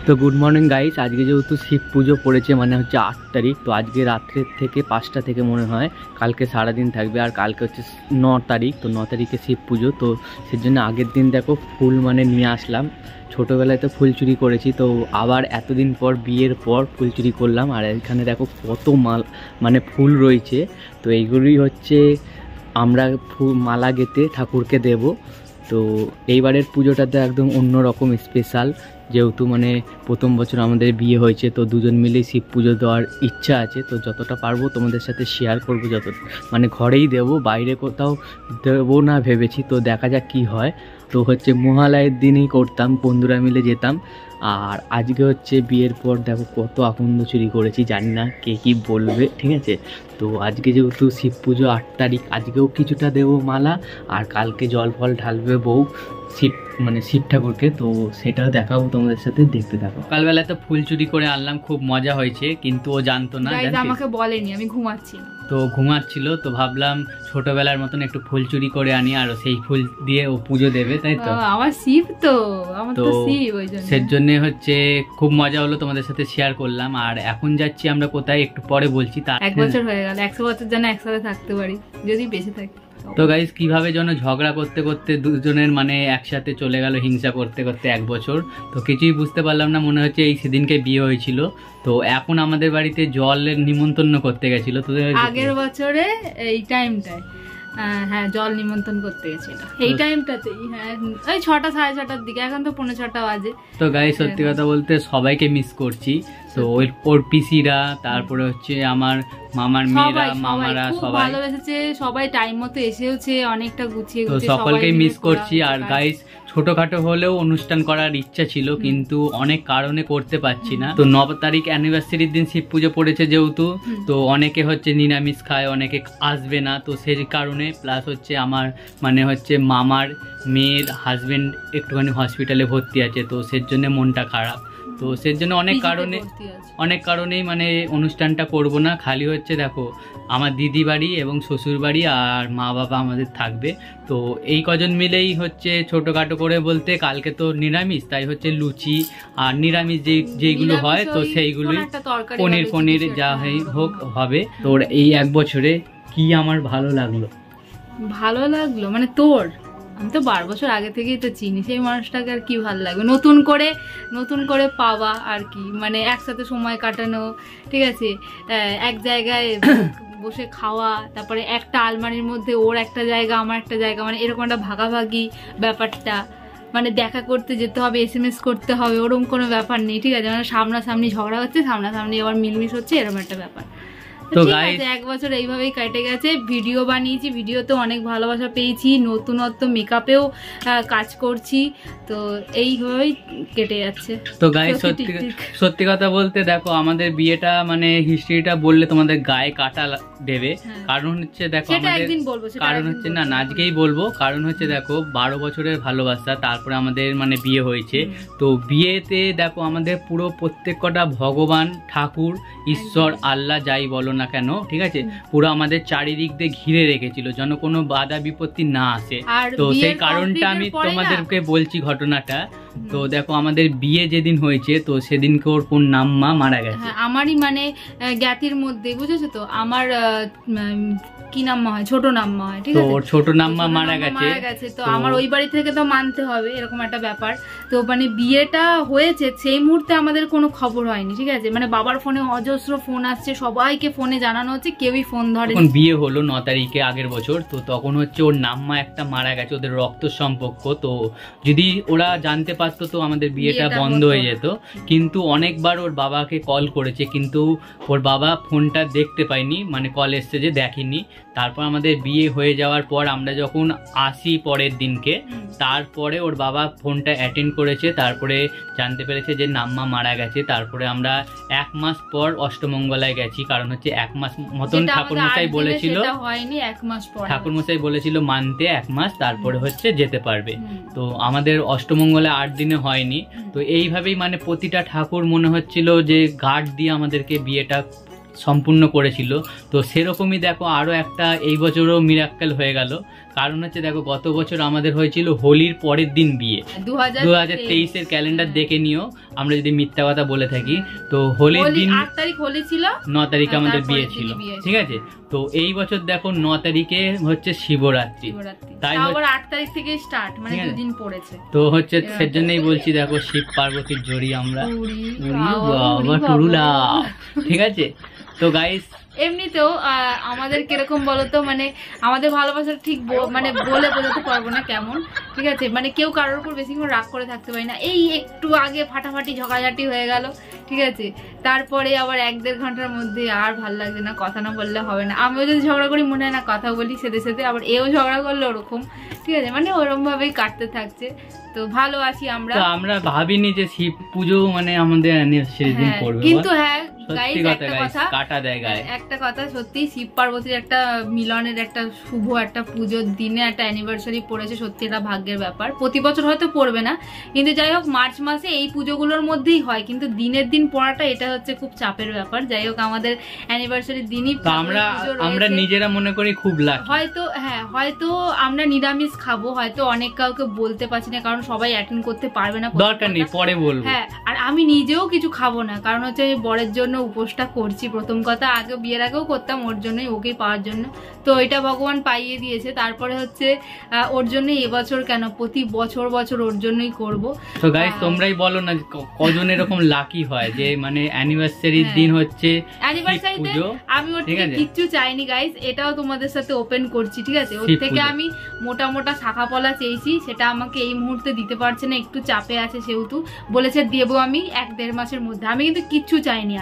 তো good morning guys, আজকে যেহেতু শিব পুজো পড়েছে মানে হচ্ছে 8 তারিখ, তো আজকে রাত্রের থেকে 5টা থেকে মনে হয় কালকে সারাদিন থাকবে। আর কালকে হচ্ছে 9 তারিখ, তো 9 তারিখে শিব পুজো। তো সেজন্য আগের দিন দেখো ফুল মানে নিয়ে আসলাম। ছোটোবেলায় তো ফুল চুরি করেছি, তো আবার এতদিন পর বিয়ের পর ফুল চুরি করলাম। আর এখানে দেখো কত মানে ফুল রয়েছে। তো এইগুলোই হচ্ছে আমরা মালা গেঁথে ঠাকুরকে দেব। তো এইবারের পুজোটাতে একদম অন্যরকম স্পেশাল, যেহেতু মানে প্রথম বছর আমাদের বিয়ে হয়েছে, তো দুজন মিলেই শিব পুজো দেওয়ার ইচ্ছা আছে। তো যতটা পারবো তোমাদের সাথে শেয়ার করবো, যত মানে ঘরেই দেবো, বাইরে কোথাও দেবো না ভেবেছি। তো দেখা যাক কী হয়। তো হচ্ছে মহালয়ের দিনই করতাম, বন্ধুরা মিলে যেতাম। আর আজকে হচ্ছে বিয়ের পর দেখো কত আকন্দ চুরি করেছি, জানি না কে কী বলবে, ঠিক আছে। তো আজকে যেহেতু শিব পুজো 8 তারিখ, আজকেও কিছুটা দেবো মালা, আর কালকে জল ফল ঢালবে বউ শিব মানে শিব ঠাকুরকে। তো সেটাও দেখাবো তোমাদের সাথে, দেখতে থাকো। সকালবেলা তো ফুল চুরি করে আনলাম, খুব মজা হয়েছে, কিন্তু ও জানতো না, আমাকে বলেনি, আমি ঘুমাচ্ছি। তো ঘুমাচ্ছিল, তো ভাবলাম ছোটবেলার মতন একটু ফুল চুরি করে আনি, আর সেই ফুল দিয়ে ও পুজো দেবে, তাই তো। আমার শিব তো, আমার তো শিব, ওই জন্য সের জন্য হচ্ছে খুব মজা হলো, তোমাদের সাথে শেয়ার করলাম। আর এখন যাচ্ছি আমরা কোথায় একটু পরে বলছি। তার 1 বছর হয়ে গেল, 100 বছর যেন একসাথে থাকতে পারি, যদি বেঁচে থাকি। তো গাইস, কিভাবে যেন ঝগড়া করতে করতে দুজনের মানে একসাথে চলে গেল, হিংসা করতে করতে 1 বছর। তো কিছুই বুঝতে পারলাম না, মনে হচ্ছে এই সেদিনকে বিয়ে হয়েছিল। তো এখন আমাদের বাড়িতে জলের নিমন্ত্রণ করতে গেছিল। তো আগের বছরে এই টাইমটায় হ্যাঁ জল নিমন্ত্রণ করতে গেছিল, এই টাইমটাতেই। হ্যাঁ ওই 6টা 6:30টার দিকে, এখন তো 5:45 বাজে। তো গাইস, সত্যি কথা বলতে সবাইকে মিস করছি। তো ওর পিসিরা, তারপরে হচ্ছে আমার মামার মেয়েরা, মামারা সবাই ভালোবেসেছে, সবাই টাইম মতো এসেওছে, অনেকটা গুছিয়ে তো সকলকে মিস করছি। আর গাইস, ছোটখাটো হলেও অনুষ্ঠান করার ইচ্ছা ছিল, কিন্তু অনেক কারণে করতে পারছি না। তো 9 তারিখ অ্যানিভার্সারির দিন শিব পুজো পড়েছে যেহেতু, তো অনেকে হচ্ছে নিরামিষ খায়, অনেকে আসবে না। তো সেই কারণে প্লাস হচ্ছে আমার মানে হচ্ছে মামার মেয়ের হাজবেন্ড একটুখানি হসপিটালে ভর্তি আছে, তো সের জন্য মনটা খারাপ। তো সের জন্য অনেক কারণেই মানে অনুষ্ঠানটা করব না। খালি হচ্ছে দেখো আমার দিদি বাড়ি এবং শ্বশুর বাড়ি আর মা বাবা আমাদের থাকবে। তো এই কজন মিলেই হচ্ছে ছোটোখাটো করে বলতে, কালকে তো নিরামিষ, তাই হচ্ছে লুচি আর নিরামিষ যেইগুলো হয় তো সেইগুলোই, পনির যা হোক হবে। তোর এই 1 বছরে কি আমার ভালো লাগলো মানে তোর, আমি তো 12 বছর আগে থেকেই তো চিনি, সেই মানুষটাকে আর কি ভালো লাগবে নতুন করে পাওয়া আর কি, মানে একসাথে সময় কাটানো, ঠিক আছে, এক জায়গায় বসে খাওয়া, তারপরে একটা আলমারির মধ্যে ওর একটা জায়গা আমার একটা জায়গা, মানে এরকম একটা ভাগাভাগি ব্যাপারটা, মানে দেখা করতে যেতে হবে, SMS করতে হবে, ওরকম কোনো ব্যাপার নেই, ঠিক আছে। মানে সামনাসামনি ঝগড়া হচ্ছে, সামনাসামনি আবার মিলমিশ হচ্ছে, এরকম একটা ব্যাপার। তো গাইস, 1 বছর এইভাবেই কেটে গেছে। ভিডিও বানিয়েছি, ভিডিওতেও অনেক ভালোবাসা পেয়েছি, নতুনত্ব মেকআপেও কাজ করছি, তো এইভাবেই কেটে যাচ্ছে। তো গাইস, সত্যি কথা বলতে দেখো, আমাদের বিয়েটা মানে হিস্ট্রিটা বললে তোমাদের গায়ে কাটা দেবে। কারণ হচ্ছে দেখো, কারণ হচ্ছে না আজকেই বলবো, কারণ হচ্ছে দেখো 12 বছরের ভালোবাসা, তারপরে আমাদের মানে বিয়ে হয়েছে। তো বিয়েতে দেখো আমাদের পুরো প্রত্যেক কটা ভগবান, ঠাকুর, ঈশ্বর, আল্লাহ যাই বলো না কেন, ঠিক আছে, পুরো আমাদের চারিদিক দিয়ে ঘিরে রেখেছিল যেন কোনো বাধা বিপত্তি না আসে। তো সেই কারণটা আমি তোমাদেরকে বলছি ঘটনাটা। তো দেখো আমাদের বিয়ে যেদিন হয়েছে, তো সেদিনকে ওর কোন নাম্মা মারা গেছে, আমারই মানে জ্ঞাতির মধ্যে, বুঝেছো তো, আমার কি নাম্মা হয়, ছোট নাম্মা হয়, ঠিক আছে। তো ওর ছোট নাম্মা মারা গেছে, তো আমার ওই বাড়ি থেকে তো মানতে হবে, এরকম একটা ব্যাপার। তো মানে বিয়েটা হয়েছে সেই মুহূর্তে আমাদের কোনো খবর হয়নি, ঠিক আছে। মানে বাবার ফোনে অজস্র ফোন আসছে, সবাইকে ফোনে জানানো হচ্ছে, কেউই ফোন ধরে। যখন বিয়ে হলো 9 তারিখে আগের বছর, তো তখন হচ্ছে ওর নাম্মা একটা মারা গেছে, ওদের রক্ত সম্পর্ক। তো যদি ওরা জানতে পারতো তো আমাদের বিয়েটা বন্ধ হয়ে যেত। কিন্তু অনেকবার ওর বাবাকে কল করেছে, কিন্তু ওর বাবা ফোনটা দেখতে পায়নি, মানে কল এসছে যে দেখেনি। তারপর আমাদের বিয়ে হয়ে যাওয়ার পর আমরা যখন আসি পরের দিনকে, তারপরে ওর বাবা ফোনটা অ্যাটেন্ড করেছে, তারপরে জানতে পেরেছে যে নাম্মা মারা গেছে। তারপরে আমরা 1 মাস পর অষ্টমঙ্গলায় গেছি, কারণ হচ্ছে 1 মাস মতন ঠাকুরমশাই বলেছিল, ঠাকুরমশাই বলেছিল মানতে 1 মাস, তারপরে হচ্ছে যেতে পারবে। তো আমাদের অষ্টমঙ্গলা 8 দিনে হয়নি। তো এইভাবেই মানে প্রতিটা ঠাকুর মনে হচ্ছিল যে গার্ড দিয়ে আমাদেরকে বিয়েটা সম্পূর্ণ করেছিল। তো সেরকমই দেখো আরও একটা এই বছরও মিরাক্কেল হয়ে গেল। কারণ হচ্ছে দেখো গত বছর আমাদের হয়েছিল হোলির পরের দিন বিয়ে, 2023-এর ক্যালেন্ডার দেখে নিও আমরা যদি মিথ্যা কথা বলে থাকি। তো হোলির দিন 8 তারিখ হোলি ছিল, 9 তারিখে আমাদের বিয়ে ছিল, ঠিক আছে। তো এই বছর দেখো 9 তারিখে হচ্ছে শিবরাত্রি, তাই আবার 8 তারিখ থেকে স্টার্ট, মানে 2 দিন পড়েছে। তো হচ্ছে সেজন্যই বলছি দেখো শিব পার্বতীর জড়ি আমরা বাবা টুরুলা, ঠিক আছে। তো গাইস এমনিতেও আমাদের কিরকম বলতো, মানে আমাদের ভালোবাসা ঠিক মানে বলে বোঝাতে পারবো না কেমন, ঠিক আছে। মানে কেউ কারোর উপর বেশিক্ষণ রাগ করে থাকতে পারি না। এই একটু আগে ফাটাফাটি ঝগড়াঝাটি হয়ে গেল, ঠিক আছে, তারপরে আবার 1-1.5 ঘন্টার মধ্যে আর ভাল লাগছে না, কথা না বললে হবে না। আমিও যদি ঝগড়া করি মনে হয় না কথা বলি, সেদে সেদে আবার এও ঝগড়া করলে ওরকম, ঠিক আছে, মানে ওরকম ভাবেই কাটতে থাকছে। তো ভালো আছি আমরা। আমরা ভাবিনি যে শিব পুজো মানে আমাদের অ্যানিভার্সারি দিন করবে, কিন্তু হ্যাঁ গাইস একটা কথা সত্যি, শিব পার্বতীর একটা মিলনের একটা শুভ একটা পুজোর দিনে একটা অ্যানিভার্সারি পড়েছে, সত্যি এটা ভাগ্যের ব্যাপার। প্রতি বছর হয়তো পড়বে না, কিন্তু যাই হোক মার্চ মাসে এই পুজোগুলোর মধ্যেই হয়, কিন্তু দিনের দিন পড়াটা এটা হচ্ছে খুব চাপের ব্যাপার। যাই হোক আমাদের অ্যানিভার্সারির দিনই আমরা নিজেরা মনে করি খুব লাকি। হয়তো আমরা নিরামিষ খাবো, হয়তো অনেক কাউকে বলতে পারছি না কারণ সবাই অ্যাটেন্ড করতে পারবে না, দরকার নেই পরে বলবো। হ্যাঁ, আর আমি নিজেও কিছু খাবো না, কারণ হচ্ছে আমি বরের জন্য উপোসটা করছি। প্রথম কথা আগে বিয়ের আগেও করতাম ওর জন্যই, ওকে পাওয়ার জন্য, তো এটা ভগবান পাইয়ে দিয়েছে। তারপরে হচ্ছে ওর জন্যই এবছর কেন প্রতি বছর ওর জন্যই করব। তো গাইস তোমরাই বলো না কজন এরকম লাকি হয় যে মানে অ্যানিভার্সারির দিন হচ্ছে অ্যানিভার্সারিতে আমি ওর থেকে কিচ্ছু চাইনি গাইস, এটাও তোমাদের সাথে ওপেন করছি, ঠিক আছে। ওর থেকে আমি মোটা মোটা শাখা পলা চেয়েছি, সেটা আমাকে এই মুহূর্তে দিতে পারছে না, একটু চাপে আছে, সেহেতু বলেছে দেবো আমি 1-1.5 মাসের মধ্যে। আমি কিন্তু কিচ্ছু চাইনি,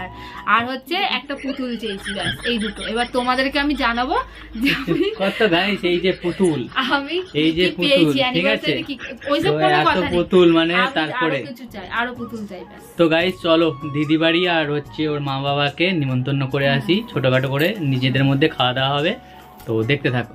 আর হচ্ছে একটা পুতুল চেয়েছি, ব্যাস এই দুটো। এবার তোমাদেরকে আমি জানাবো যে কত গাইস এই যে পুতুল, আমি এই যে পুতুল, ঠিক আছে, ওইসব কোনো কথা নেই, পুতুল মানে তারপরে কিছু চাই, আরো পুতুল চাই ব্যাস। তো গাইস চলো দিদি বাড়ি আর হচ্ছে ওর মা বাবাকে নিমন্ত্রণ করে আসি, ছোটখাটো করে নিজেদের মধ্যে খাওয়া দাওয়া হবে, তো দেখতে থাকো।